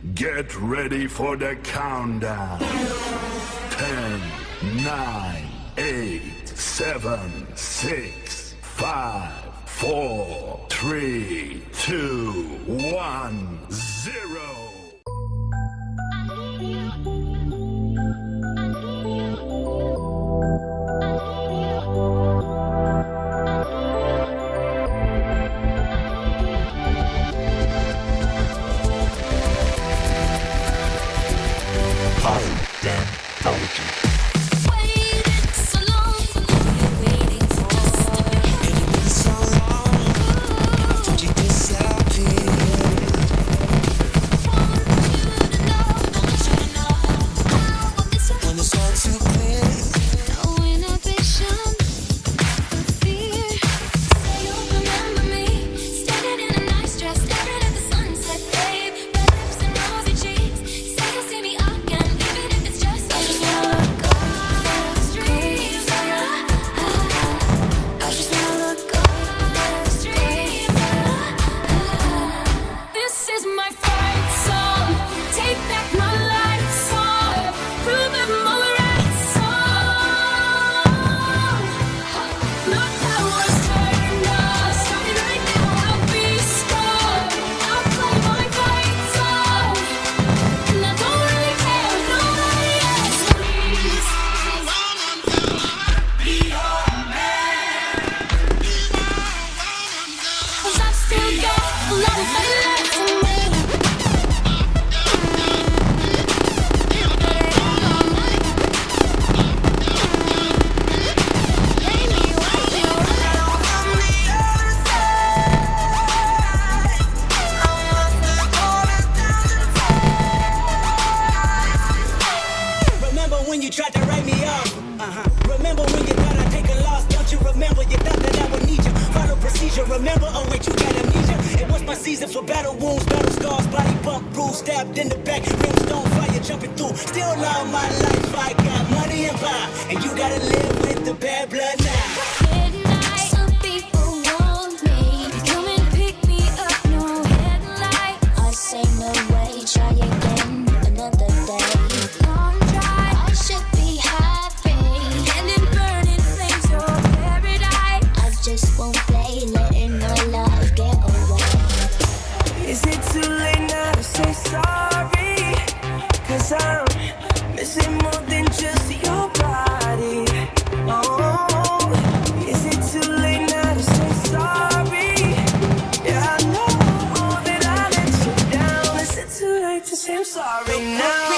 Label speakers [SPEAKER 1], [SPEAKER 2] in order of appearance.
[SPEAKER 1] Get ready for the countdown. 10, 9, 8, 7, 6, 5, 4, 3, 2, 1, 0.
[SPEAKER 2] When you tried to write me off, remember when you thought I'd take a loss? Don't you remember you thought that I would need you? Follow procedure, remember? Oh wait, you got amnesia. It was my season for battle wounds, battle scars, body bump, bruise, stabbed in the back, brimstone fire jumping through. Still all my life I got money and power, and you gotta live with the bad blood now.
[SPEAKER 3] Midnight, some people want me. Come and pick me up, no headlight. I say no way, try again another day. I should be happy, and in burning flames of paradise. I just won't play, letting my love get away.
[SPEAKER 4] Is it too late now to say sorry? 'Cause I'm missing more than just your body. Oh, is it too late now to say sorry? Yeah, I know that I let you down. Is it too late to say I'm sorry now?